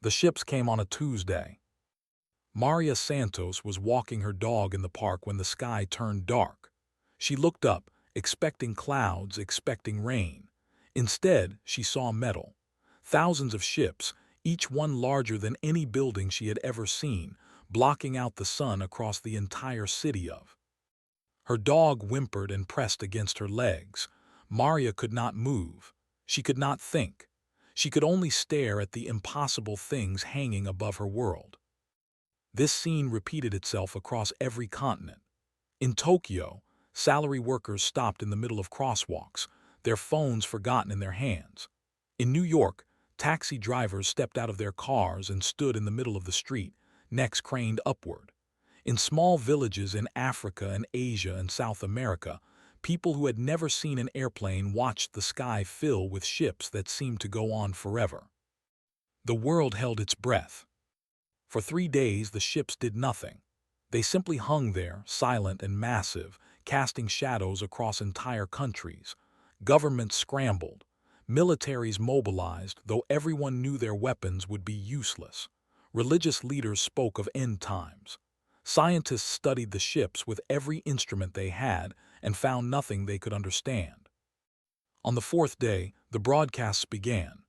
The ships came on a Tuesday. Maria Santos was walking her dog in the park when the sky turned dark. She looked up, expecting clouds, expecting rain. Instead, she saw metal. Thousands of ships, each one larger than any building she had ever seen, blocking out the sun across the entire city of. Her dog whimpered and pressed against her legs. Maria could not move. She could not think. She could only stare at the impossible things hanging above her world. This scene repeated itself across every continent. In Tokyo, salary workers stopped in the middle of crosswalks, their phones forgotten in their hands. In New York, taxi drivers stepped out of their cars and stood in the middle of the street, necks craned upward. In small villages in Africa and Asia and South America, people who had never seen an airplane watched the sky fill with ships that seemed to go on forever. The world held its breath. For 3 days the ships did nothing. They simply hung there, silent and massive, casting shadows across entire countries. Governments scrambled. Militaries mobilized, though everyone knew their weapons would be useless. Religious leaders spoke of end times. Scientists studied the ships with every instrument they had and found nothing they could understand. On the 4th day, the broadcasts began.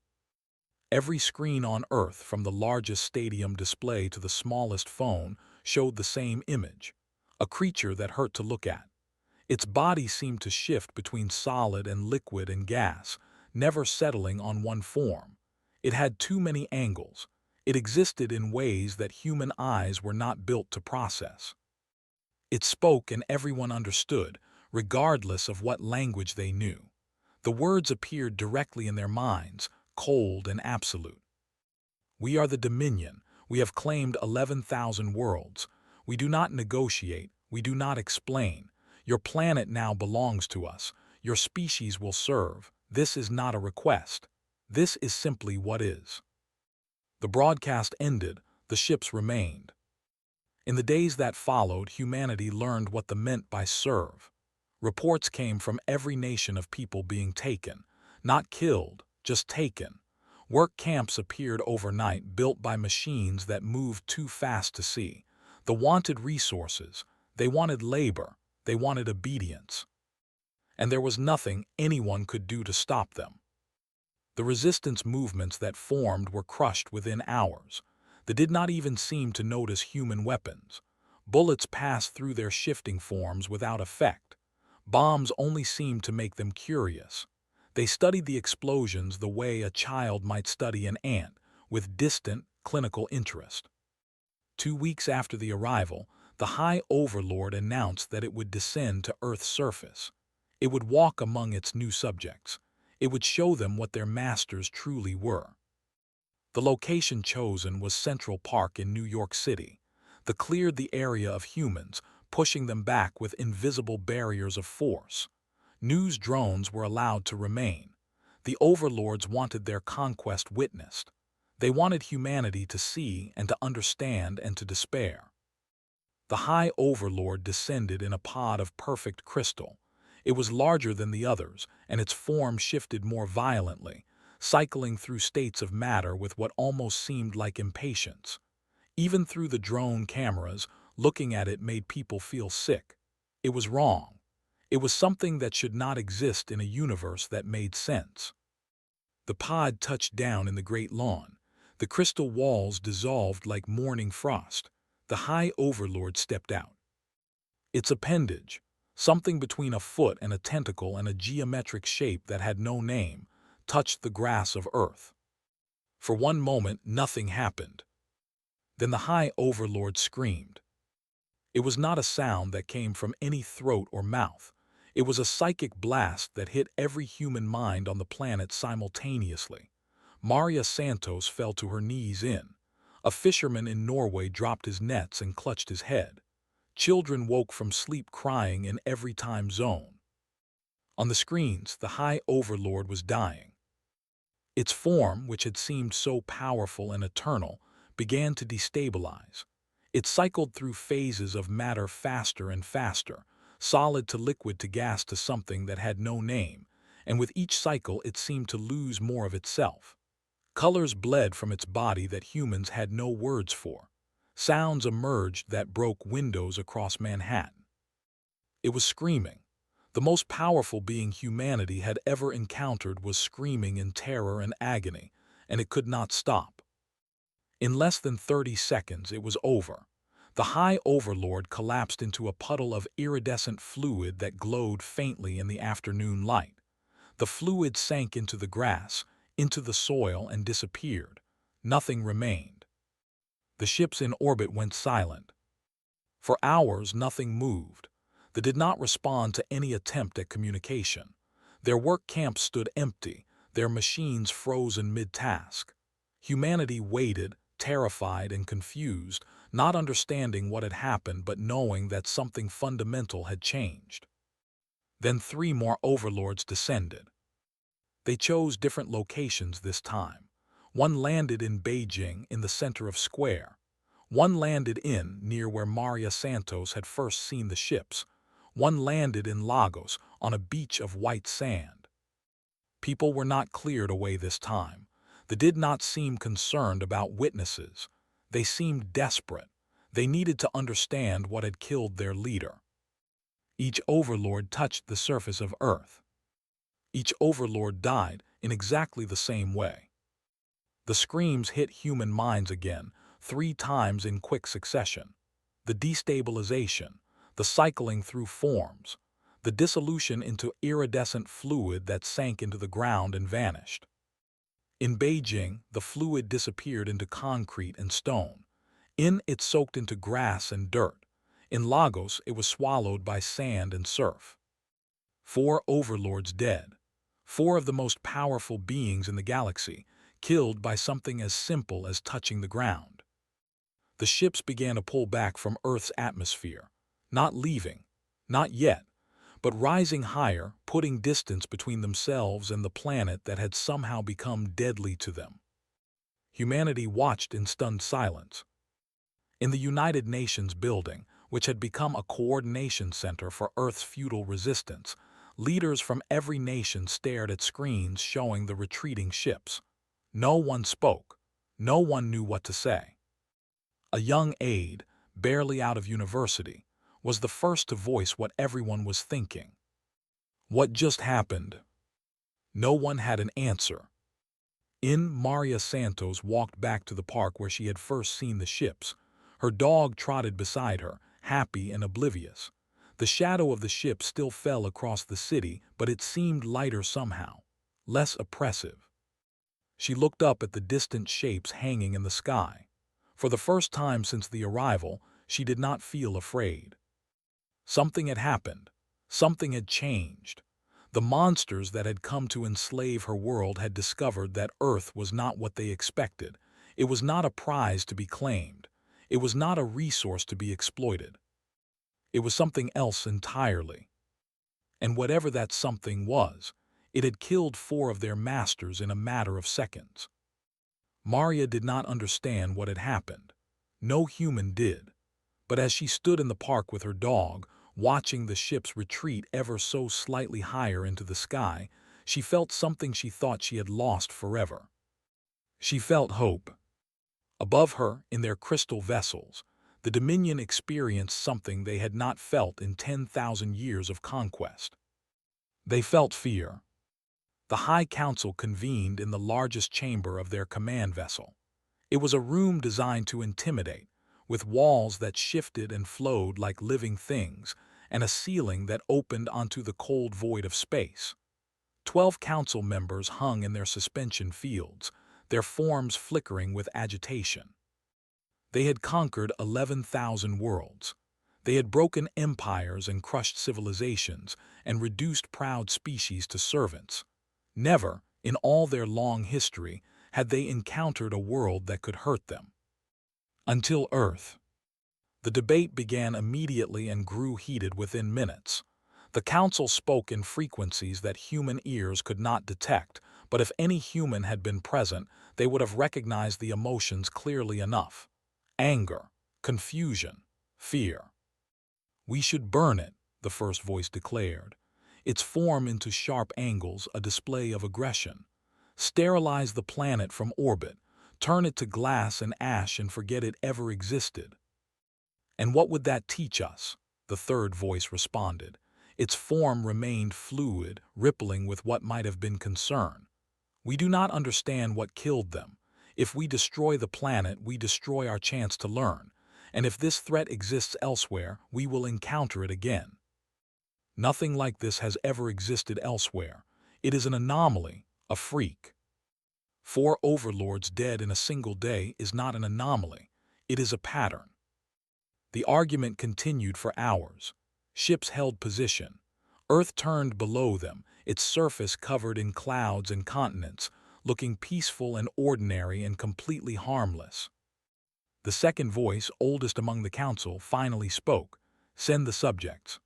Every screen on Earth, from the largest stadium display to the smallest phone, showed the same image, a creature that hurt to look at. Its body seemed to shift between solid and liquid and gas, never settling on one form. It had too many angles. It existed in ways that human eyes were not built to process. It spoke and everyone understood, regardless of what language they knew. The words appeared directly in their minds, cold and absolute. We are the Dominion. We have claimed 11,000 worlds. We do not negotiate. We do not explain. Your planet now belongs to us. Your species will serve. This is not a request. This is simply what is. The broadcast ended. The ships remained. In the days that followed, humanity learned what the meant by serve. Reports came from every nation of people being taken, not killed, just taken. Work camps appeared overnight, built by machines that moved too fast to see. The wanted resources. They wanted labor. They wanted obedience. And there was nothing anyone could do to stop them. The resistance movements that formed were crushed within hours. They did not even seem to notice human weapons. Bullets passed through their shifting forms without effect. Bombs only seemed to make them curious. They studied the explosions the way a child might study an ant, with distant, clinical interest. 2 weeks after the arrival, the High Overlord announced that it would descend to Earth's surface. It would walk among its new subjects. It would show them what their masters truly were. The location chosen was Central Park in New York City. They cleared the area of humans, pushing them back with invisible barriers of force. News drones were allowed to remain. The overlords wanted their conquest witnessed. They wanted humanity to see and to understand and to despair. The High Overlord descended in a pod of perfect crystal. It was larger than the others, and its form shifted more violently, cycling through states of matter with what almost seemed like impatience. Even through the drone cameras, looking at it made people feel sick. It was wrong. It was something that should not exist in a universe that made sense. The pod touched down in the Great Lawn. The crystal walls dissolved like morning frost. The High Overlord stepped out. Its appendage, something between a foot and a tentacle and a geometric shape that had no name, touched the grass of Earth. For one moment, nothing happened. Then the High Overlord screamed. It was not a sound that came from any throat or mouth. It was a psychic blast that hit every human mind on the planet simultaneously. Maria Santos fell to her knees in. A fisherman in Norway dropped his nets and clutched his head. Children woke from sleep crying in every time zone. On the screens, the High Overlord was dying. Its form, which had seemed so powerful and eternal, began to destabilize. It cycled through phases of matter faster and faster, solid to liquid to gas to something that had no name, and with each cycle it seemed to lose more of itself. Colors bled from its body that humans had no words for. Sounds emerged that broke windows across Manhattan. It was screaming. The most powerful being humanity had ever encountered was screaming in terror and agony, and it could not stop. In less than 30 seconds, it was over. The High Overlord collapsed into a puddle of iridescent fluid that glowed faintly in the afternoon light. The fluid sank into the grass, into the soil, and disappeared. Nothing remained. The ships in orbit went silent. For hours, nothing moved. They did not respond to any attempt at communication. Their work camps stood empty, their machines frozen mid-task. Humanity waited, terrified and confused, not understanding what had happened but knowing that something fundamental had changed. Then 3 more overlords descended. They chose different locations this time. One landed in Beijing in the center of Square. One landed near where Maria Santos had first seen the ships. One landed in Lagos on a beach of white sand. People were not cleared away this time. They did not seem concerned about witnesses. They seemed desperate. They needed to understand what had killed their leader. Each overlord touched the surface of Earth. Each overlord died in exactly the same way. The screams hit human minds again, 3 times in quick succession. The destabilization, the cycling through forms, the dissolution into iridescent fluid that sank into the ground and vanished. In Beijing, the fluid disappeared into concrete and stone. It soaked into grass and dirt. In Lagos, it was swallowed by sand and surf. 4 overlords dead. 4 of the most powerful beings in the galaxy, killed by something as simple as touching the ground. The ships began to pull back from Earth's atmosphere, not leaving, not yet, but rising higher, putting distance between themselves and the planet that had somehow become deadly to them. Humanity watched in stunned silence. In the United Nations building, which had become a coordination center for Earth's feudal resistance, leaders from every nation stared at screens showing the retreating ships. No one spoke. No one knew what to say. A young aide, barely out of university, was the first to voice what everyone was thinking. What just happened? No one had an answer. Maria Santos walked back to the park where she had first seen the ships. Her dog trotted beside her, happy and oblivious. The shadow of the ship still fell across the city, but it seemed lighter somehow, less oppressive. She looked up at the distant shapes hanging in the sky. For the first time since the arrival, she did not feel afraid. Something had happened. Something had changed. The monsters that had come to enslave her world had discovered that Earth was not what they expected. It was not a prize to be claimed. It was not a resource to be exploited. It was something else entirely. And whatever that something was, it had killed 4 of their masters in a matter of seconds. Maria did not understand what had happened. No human did. But as she stood in the park with her dog, watching the ships retreat ever so slightly higher into the sky, she felt something she thought she had lost forever. She felt hope. Above her, in their crystal vessels, the Dominion experienced something they had not felt in 10,000 years of conquest. They felt fear. The High Council convened in the largest chamber of their command vessel. It was a room designed to intimidate, with walls that shifted and flowed like living things, and a ceiling that opened onto the cold void of space. 12 council members hung in their suspension fields, their forms flickering with agitation. They had conquered 11,000 worlds. They had broken empires and crushed civilizations and reduced proud species to servants. Never, in all their long history, had they encountered a world that could hurt them. Until Earth. The debate began immediately and grew heated within minutes. The council spoke in frequencies that human ears could not detect, but if any human had been present, they would have recognized the emotions clearly enough. Anger, confusion, fear. "We should burn it," the first voice declared. Its form into sharp angles, a display of aggression. sterilize the planet from orbit, turn it to glass and ash and forget it ever existed. And what would that teach us? The third voice responded. Its form remained fluid, rippling with what might have been concern. We do not understand what killed them. If we destroy the planet, we destroy our chance to learn. And if this threat exists elsewhere, we will encounter it again. Nothing like this has ever existed elsewhere. It is an anomaly, a freak. 4 overlords dead in a single day is not an anomaly. It is a pattern. The argument continued for hours. Ships held position. Earth turned below them, its surface covered in clouds and continents, looking peaceful and ordinary and completely harmless. The second voice, oldest among the council, finally spoke. Send the subjects.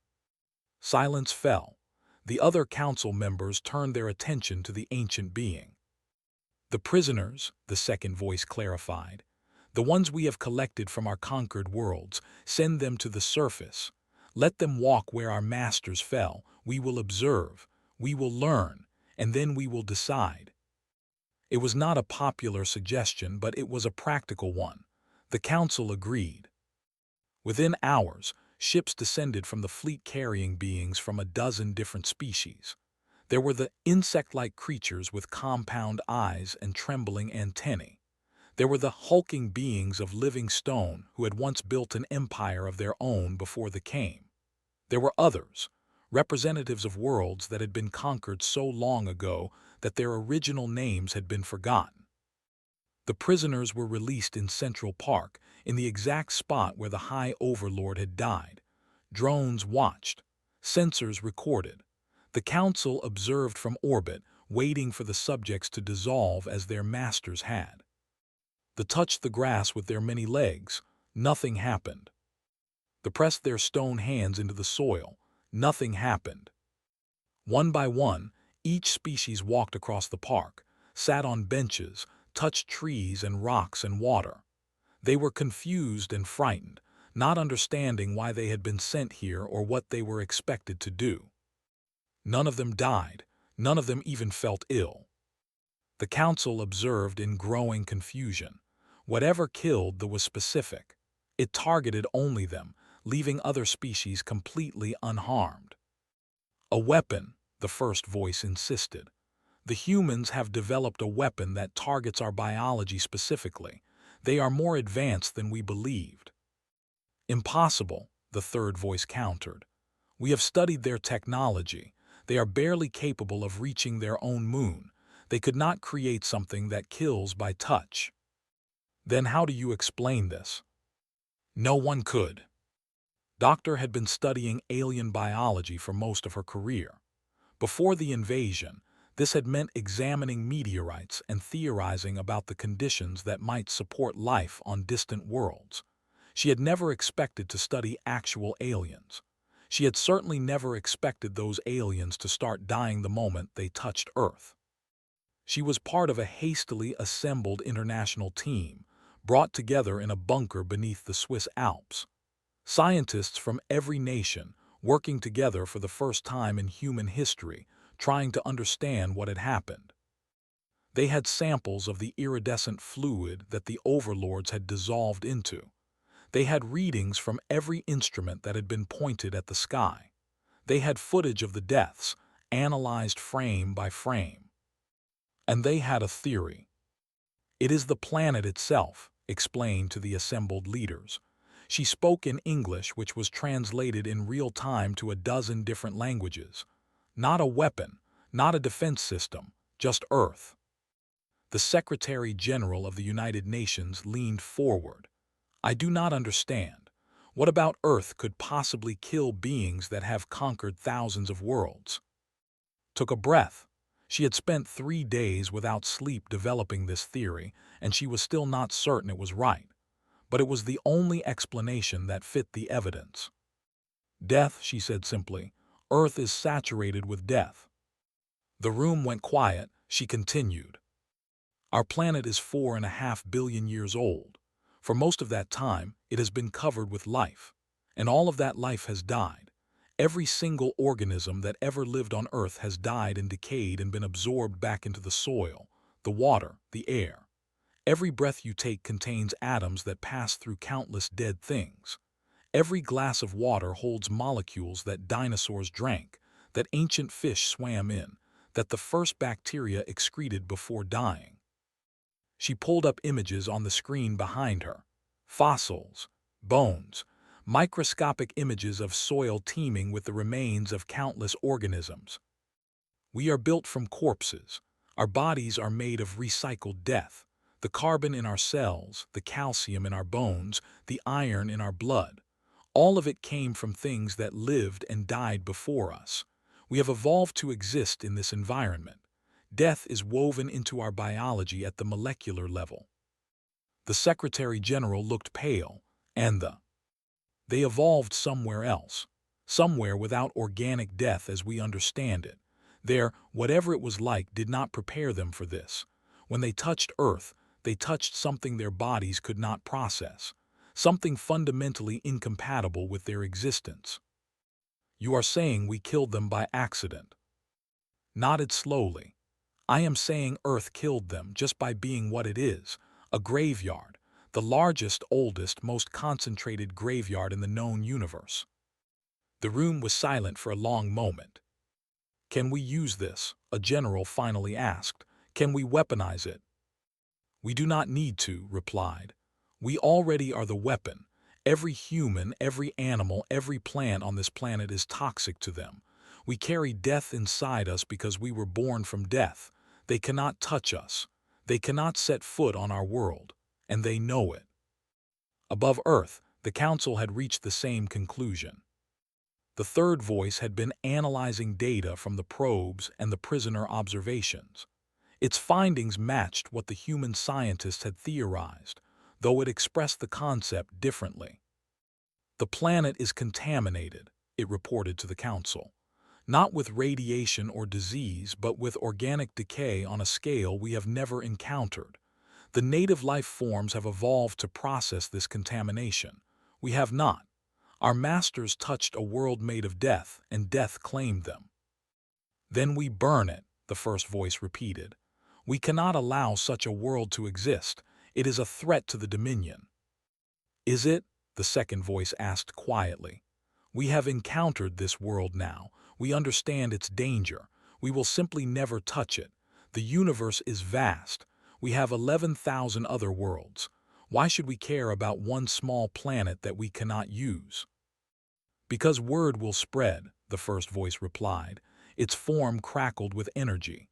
Silence fell. The other council members turned their attention to the ancient being. The prisoners, the second voice clarified. The ones we have collected from our conquered worlds, send them to the surface. Let them walk where our masters fell. We will observe, we will learn, and then we will decide. It was not a popular suggestion, but it was a practical one. The council agreed. Within hours, ships descended from the fleet carrying beings from a dozen different species. There were the insect-like creatures with compound eyes and trembling antennae. There were the hulking beings of living stone who had once built an empire of their own before the came. There were others, representatives of worlds that had been conquered so long ago that their original names had been forgotten. The prisoners were released in Central Park, in the exact spot where the High Overlord had died. Drones watched. Sensors recorded. The council observed from orbit, waiting for the subjects to dissolve as their masters had. They touched the grass with their many legs. Nothing happened. They pressed their stone hands into the soil. Nothing happened. One by one, each species walked across the park, sat on benches, touched trees and rocks and water. They were confused and frightened, not understanding why they had been sent here or what they were expected to do. None of them died. None of them even felt ill. The council observed in growing confusion. Whatever killed them was specific. It targeted only them, leaving other species completely unharmed. A weapon, the first voice insisted. The humans have developed a weapon that targets our biology specifically. They are more advanced than we believed. Impossible, the third voice countered. We have studied their technology. They are barely capable of reaching their own moon. They could not create something that kills by touch. Then how do you explain this? No one could. Doctor had been studying alien biology for most of her career. Before the invasion, this had meant examining meteorites and theorizing about the conditions that might support life on distant worlds. She had never expected to study actual aliens. She had certainly never expected those aliens to start dying the moment they touched Earth. She was part of a hastily assembled international team, brought together in a bunker beneath the Swiss Alps. Scientists from every nation, working together for the first time in human history, trying to understand what had happened. They had samples of the iridescent fluid that the overlords had dissolved into. They had readings from every instrument that had been pointed at the sky. They had footage of the deaths, analyzed frame by frame. And they had a theory. It is the planet itself, explained to the assembled leaders. She spoke in English, which was translated in real time to a dozen different languages. Not a weapon, not a defense system, just Earth. The Secretary General of the United Nations leaned forward. I do not understand. What about Earth could possibly kill beings that have conquered thousands of worlds? Took a breath. She had spent 3 days without sleep developing this theory, and she was still not certain it was right. But it was the only explanation that fit the evidence. Death, she said simply. Earth is saturated with death. The room went quiet. She continued. Our planet is 4.5 billion years old. For most of that time, it has been covered with life. And all of that life has died. Every single organism that ever lived on Earth has died and decayed and been absorbed back into the soil, the water, the air. Every breath you take contains atoms that pass through countless dead things. Every glass of water holds molecules that dinosaurs drank, that ancient fish swam in, that the first bacteria excreted before dying. She pulled up images on the screen behind her. Fossils, bones, microscopic images of soil teeming with the remains of countless organisms. We are built from corpses. Our bodies are made of recycled death. The carbon in our cells, the calcium in our bones, the iron in our blood. All of it came from things that lived and died before us. We have evolved to exist in this environment. Death is woven into our biology at the molecular level. The Secretary General looked pale, and they evolved somewhere else, somewhere without organic death as we understand it. There, whatever it was like did not prepare them for this. When they touched Earth, they touched something their bodies could not process, something fundamentally incompatible with their existence. You are saying we killed them by accident. Nodded slowly. I am saying Earth killed them just by being what it is, a graveyard, the largest, oldest, most concentrated graveyard in the known universe. The room was silent for a long moment. Can we use this? A general finally asked. Can we weaponize it? We do not need to, replied. We already are the weapon. Every human, every animal, every plant on this planet is toxic to them. We carry death inside us because we were born from death. They cannot touch us. They cannot set foot on our world, and they know it. Above Earth, the Council had reached the same conclusion. The third voice had been analyzing data from the probes and the prisoner observations. Its findings matched what the human scientists had theorized, though it expressed the concept differently. The planet is contaminated, it reported to the Council. Not with radiation or disease, but with organic decay on a scale we have never encountered. The native life forms have evolved to process this contamination. We have not. Our masters touched a world made of death, and death claimed them. Then we burn it, the first voice repeated. We cannot allow such a world to exist. It is a threat to the Dominion. Is it? The second voice asked quietly. We have encountered this world now. We understand its danger. We will simply never touch it. The universe is vast. We have 11,000 other worlds. Why should we care about one small planet that we cannot use? Because word will spread, the first voice replied. Its form crackled with energy.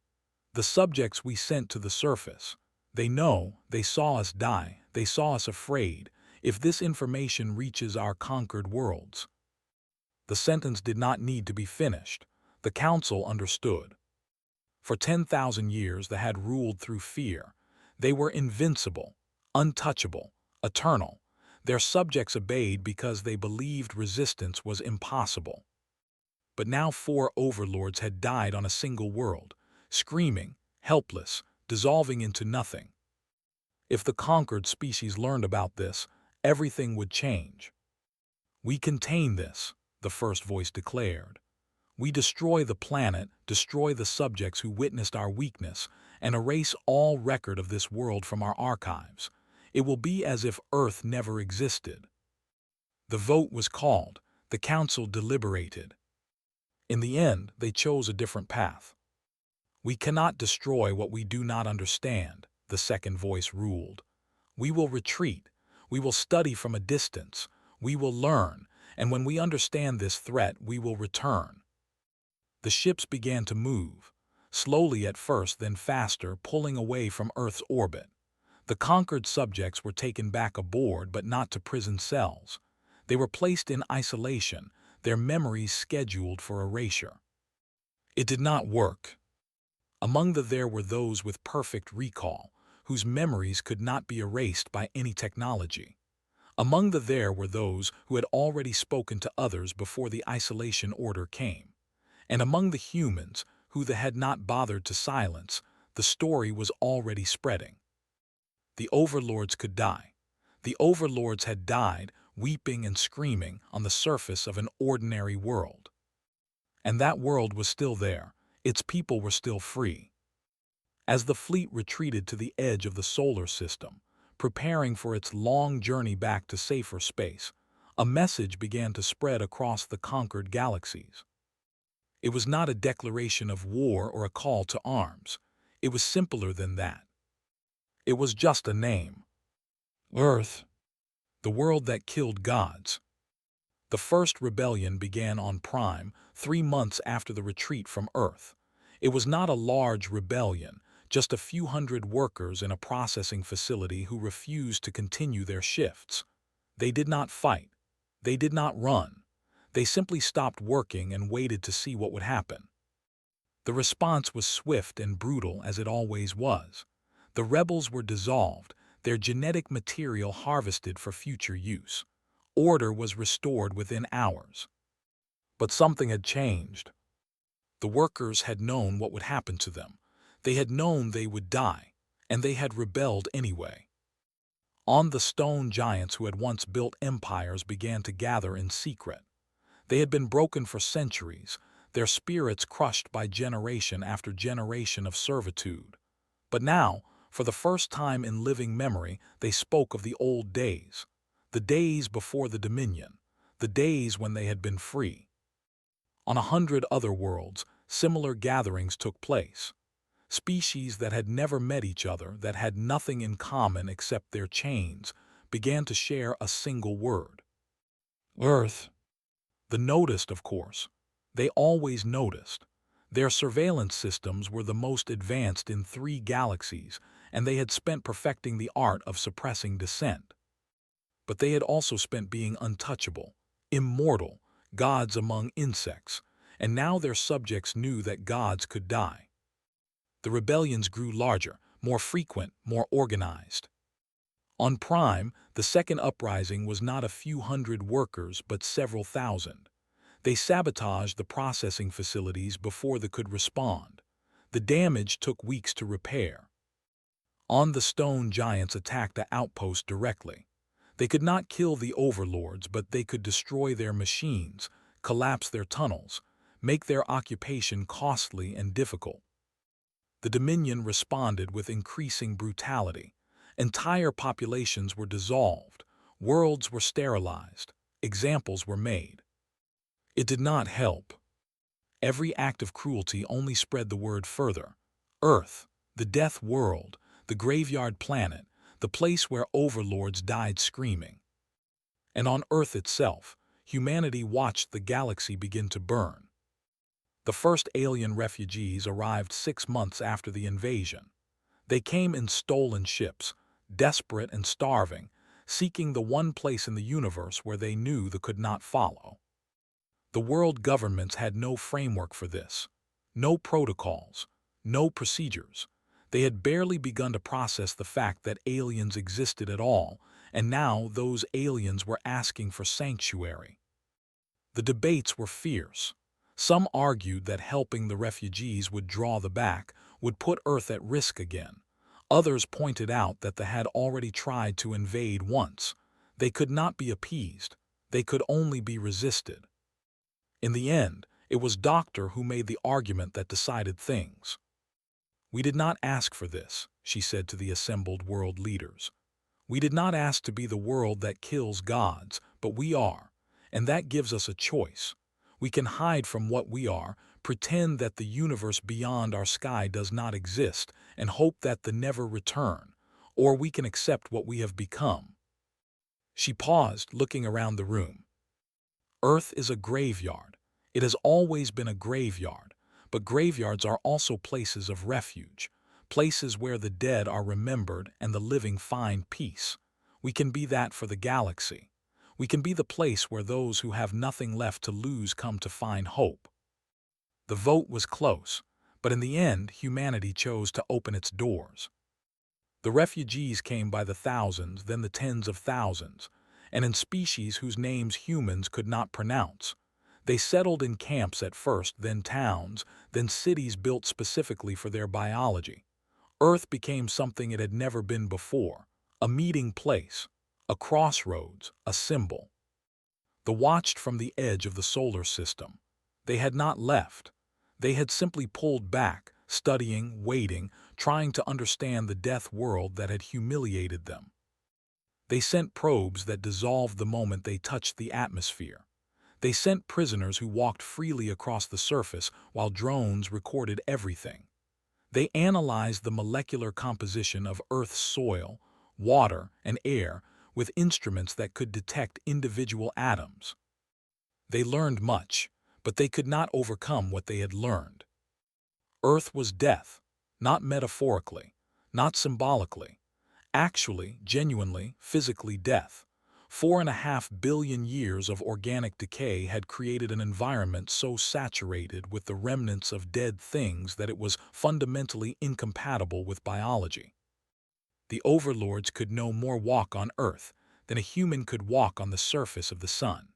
The subjects we sent to the surface. They know, they saw us die, they saw us afraid. If this information reaches our conquered worlds. The sentence did not need to be finished. The Council understood. For 10,000 years they had ruled through fear. They were invincible, untouchable, eternal. Their subjects obeyed because they believed resistance was impossible. But now 4 overlords had died on a single world, screaming, helpless, dissolving into nothing. If the conquered species learned about this, everything would change. We contain this, the first voice declared. We destroy the planet, destroy the subjects who witnessed our weakness, and erase all record of this world from our archives. It will be as if Earth never existed. The vote was called. The Council deliberated. In the end, they chose a different path. We cannot destroy what we do not understand, the second voice ruled. We will retreat. We will study from a distance. We will learn, and when we understand this threat, we will return. The ships began to move, slowly at first, then faster, pulling away from Earth's orbit. The conquered subjects were taken back aboard, but not to prison cells. They were placed in isolation, their memories scheduled for erasure. It did not work. Among there were those with perfect recall, whose memories could not be erased by any technology. Among there were those who had already spoken to others before the isolation order came. And among the humans, who they had not bothered to silence, the story was already spreading. The overlords could die. The overlords had died, weeping and screaming, on the surface of an ordinary world. And that world was still there. Its people were still free. As the fleet retreated to the edge of the solar system, preparing for its long journey back to safer space, a message began to spread across the conquered galaxies. It was not a declaration of war or a call to arms. It was simpler than that. It was just a name. Earth, the world that killed gods. The first rebellion began on Prime, 3 months after the retreat from Earth. It was not a large rebellion, just a few hundred workers in a processing facility who refused to continue their shifts. They did not fight. They did not run. They simply stopped working and waited to see what would happen. The response was swift and brutal, as it always was. The rebels were dissolved, their genetic material harvested for future use. Order was restored within hours. But something had changed. The workers had known what would happen to them. They had known they would die, and they had rebelled anyway. On the stone giants who had once built empires began to gather in secret. They had been broken for centuries, their spirits crushed by generation after generation of servitude. But now, for the first time in living memory, they spoke of the old days, the days before the Dominion, the days when they had been free. On 100 other worlds, similar gatherings took place. Species that had never met each other, that had nothing in common except their chains, began to share a single word. Earth. The noticed, of course. They always noticed. Their surveillance systems were the most advanced in 3 galaxies, and they had spent perfecting the art of suppressing dissent. But they had also spent being untouchable, immortal, gods among insects, and now their subjects knew that gods could die. The rebellions grew larger, more frequent, more organized. On Prime, the second uprising was not a few hundred workers but several thousand. They sabotaged the processing facilities before they could respond. The damage took weeks to repair. On the stone giants attacked the outpost directly. They could not kill the Overlords, but they could destroy their machines, collapse their tunnels, make their occupation costly and difficult. The Dominion responded with increasing brutality. Entire populations were dissolved, worlds were sterilized, examples were made. It did not help. Every act of cruelty only spread the word further. Earth, the death world, the graveyard planet, the place where overlords died screaming. And on Earth itself, humanity watched the galaxy begin to burn. The first alien refugees arrived 6 months after the invasion. They came in stolen ships, desperate and starving, seeking the one place in the universe where they knew they could not follow. The world governments had no framework for this, no protocols, no procedures. They had barely begun to process the fact that aliens existed at all, and now those aliens were asking for sanctuary. The debates were fierce. Some argued that helping the refugees would draw them back, would put Earth at risk again. Others pointed out that they had already tried to invade once. They could not be appeased. They could only be resisted. In the end, it was Doctor who made the argument that decided things. "We did not ask for this," she said to the assembled world leaders. "We did not ask to be the world that kills gods, but we are, and that gives us a choice. We can hide from what we are, pretend that the universe beyond our sky does not exist, and hope that they never return, or we can accept what we have become." She paused, looking around the room. Earth is a graveyard. It has always been a graveyard, but graveyards are also places of refuge, places where the dead are remembered and the living find peace. We can be that for the galaxy. We can be the place where those who have nothing left to lose come to find hope. The vote was close, but in the end, humanity chose to open its doors. The refugees came by the thousands, then the tens of thousands, and in species whose names humans could not pronounce. They settled in camps at first, then towns, then cities built specifically for their biology. Earth became something it had never been before, a meeting place, a crossroads, a symbol. They watched from the edge of the solar system. They had not left. They had simply pulled back, studying, waiting, trying to understand the death world that had humiliated them. They sent probes that dissolved the moment they touched the atmosphere. They sent prisoners who walked freely across the surface while drones recorded everything. They analyzed the molecular composition of Earth's soil, water, and air with instruments that could detect individual atoms. They learned much, but they could not overcome what they had learned. Earth was death, not metaphorically, not symbolically, actually, genuinely, physically death. 4.5 billion years of organic decay had created an environment so saturated with the remnants of dead things that it was fundamentally incompatible with biology. The Overlords could no more walk on Earth than a human could walk on the surface of the sun.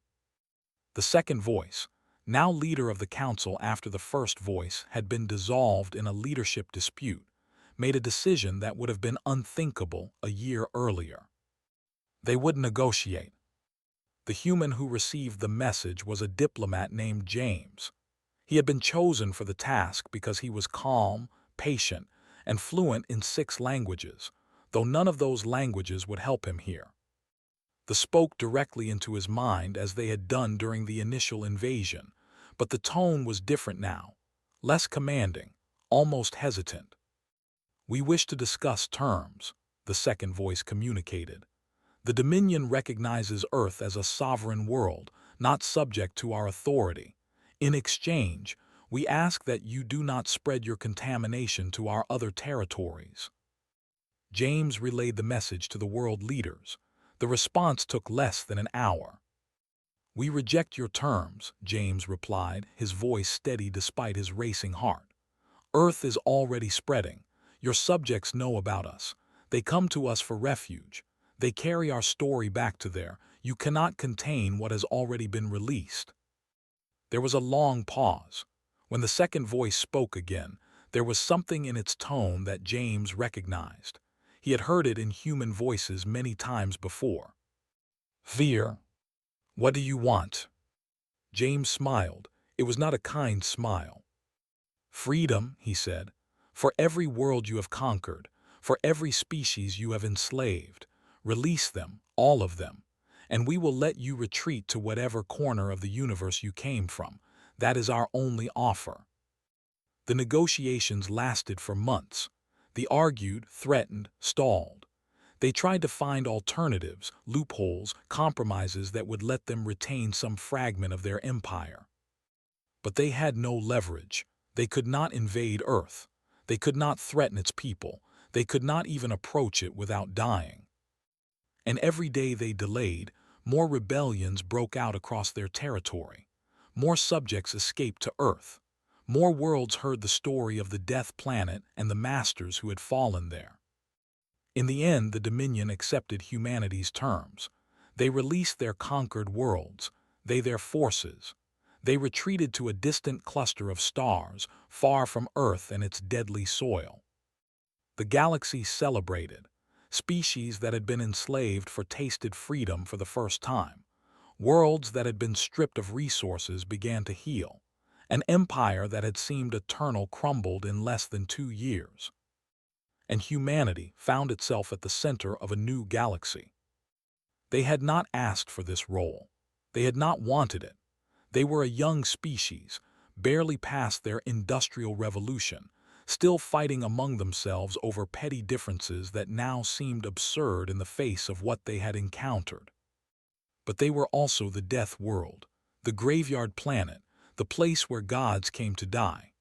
The second voice, now leader of the council after the first voice had been dissolved in a leadership dispute, made a decision that would have been unthinkable a year earlier. They would negotiate. The human who received the message was a diplomat named James. He had been chosen for the task because he was calm, patient, and fluent in 6 languages, though none of those languages would help him here. They spoke directly into his mind as they had done during the initial invasion, but the tone was different now, less commanding, almost hesitant. "We wish to discuss terms," the second voice communicated. "The Dominion recognizes Earth as a sovereign world, not subject to our authority. In exchange, we ask that you do not spread your contamination to our other territories." James relayed the message to the world leaders. The response took less than an hour. "We reject your terms," James replied, his voice steady despite his racing heart. "Earth is already spreading. Your subjects know about us. They come to us for refuge. They carry our story back to there. You cannot contain what has already been released." There was a long pause. When the second voice spoke again, there was something in its tone that James recognized. He had heard it in human voices many times before. "Fear. What do you want?" James smiled. It was not a kind smile. "Freedom," he said. "For every world you have conquered, for every species you have enslaved, release them, all of them, and we will let you retreat to whatever corner of the universe you came from. That is our only offer." The negotiations lasted for months. They argued, threatened, stalled. They tried to find alternatives, loopholes, compromises that would let them retain some fragment of their empire. But they had no leverage. They could not invade Earth. They could not threaten its people. They could not even approach it without dying. And every day they delayed, more rebellions broke out across their territory. More subjects escaped to Earth. More worlds heard the story of the Death Planet and the masters who had fallen there. In the end, the Dominion accepted humanity's terms. They released their conquered worlds, their forces. They retreated to a distant cluster of stars, far from Earth and its deadly soil. The galaxy celebrated. Species that had been enslaved tasted freedom for the first time. Worlds that had been stripped of resources began to heal. An empire that had seemed eternal crumbled in less than 2 years. And humanity found itself at the center of a new galaxy. They had not asked for this role. They had not wanted it. They were a young species, barely past their industrial revolution, still fighting among themselves over petty differences that now seemed absurd in the face of what they had encountered. But they were also the death world, the graveyard planet, the place where gods came to die.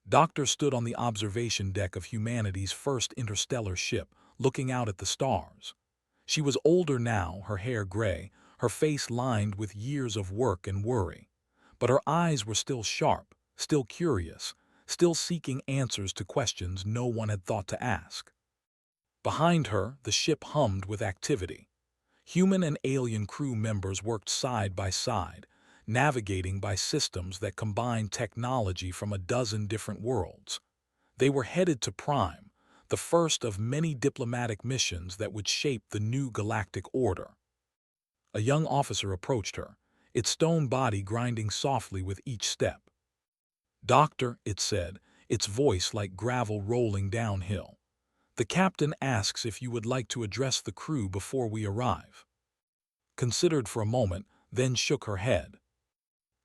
Doctor stood on the observation deck of humanity's first interstellar ship, looking out at the stars. She was older now, her hair gray, her face lined with years of work and worry. But her eyes were still sharp, still curious, still seeking answers to questions no one had thought to ask. Behind her, the ship hummed with activity. Human and alien crew members worked side by side, navigating by systems that combined technology from a dozen different worlds. They were headed to Prime, the first of many diplomatic missions that would shape the new galactic order. A young officer approached her, its stone body grinding softly with each step. "Doctor," it said, its voice like gravel rolling downhill. "The captain asks if you would like to address the crew before we arrive." Considered for a moment, then shook her head.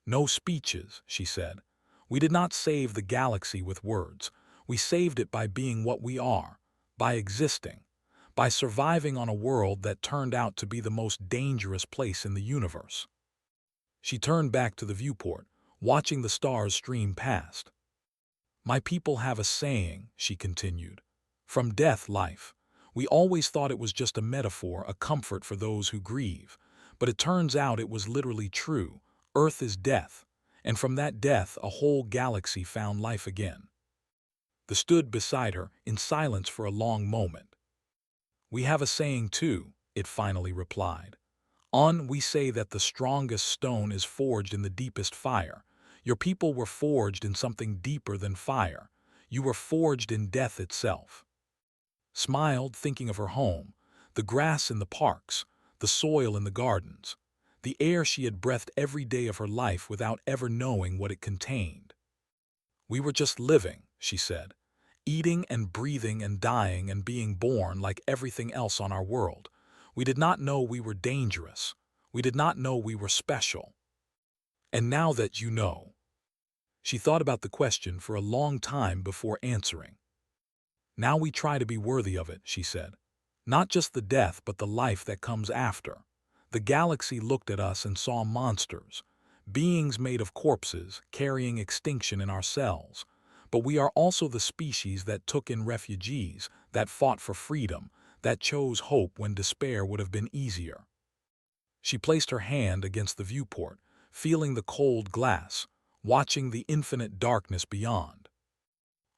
"No speeches," she said. "We did not save the galaxy with words. We saved it by being what we are, by existing, by surviving on a world that turned out to be the most dangerous place in the universe." She turned back to the viewport, watching the stars stream past. "My people have a saying," she continued. "From death, life. We always thought it was just a metaphor, a comfort for those who grieve. But it turns out it was literally true. Earth is death, and from that death a whole galaxy found life again." They stood beside her in silence for a long moment. "We have a saying too," it finally replied. We say that the strongest stone is forged in the deepest fire. Your people were forged in something deeper than fire. You were forged in death itself." Smiled, thinking of her home, the grass in the parks, the soil in the gardens, the air she had breathed every day of her life without ever knowing what it contained. "We were just living," she said, "eating and breathing and dying and being born like everything else on our world. We did not know we were dangerous. We did not know we were special. And now that you know." She thought about the question for a long time before answering. "Now we try to be worthy of it," she said. "Not just the death, but the life that comes after. The galaxy looked at us and saw monsters, beings made of corpses, carrying extinction in our cells. But we are also the species that took in refugees, that fought for freedom, that chose hope when despair would have been easier." She placed her hand against the viewport, feeling the cold glass, watching the infinite darkness beyond.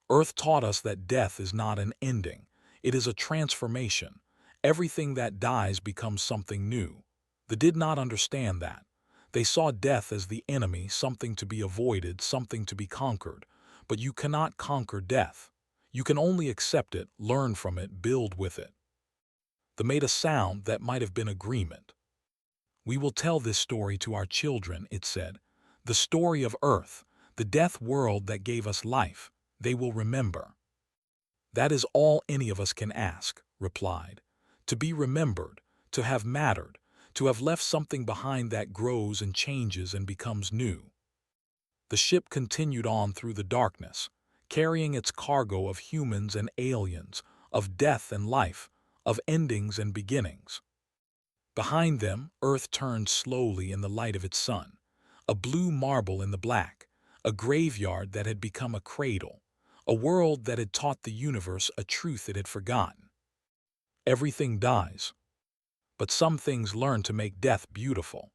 "Earth taught us that death is not an ending. It is a transformation. Everything that dies becomes something new. They did not understand that. They saw death as the enemy, something to be avoided, something to be conquered. But you cannot conquer death. You can only accept it, learn from it, build with it." They made a sound that might have been agreement. "We will tell this story to our children," it said. "The story of Earth, the death world that gave us life. They will remember." "That is all any of us can ask," replied. "To be remembered, to have mattered, to have left something behind that grows and changes and becomes new." The ship continued on through the darkness, carrying its cargo of humans and aliens, of death and life, of endings and beginnings. Behind them, Earth turned slowly in the light of its sun, a blue marble in the black, a graveyard that had become a cradle, a world that had taught the universe a truth it had forgotten. Everything dies, but some things learn to make death beautiful.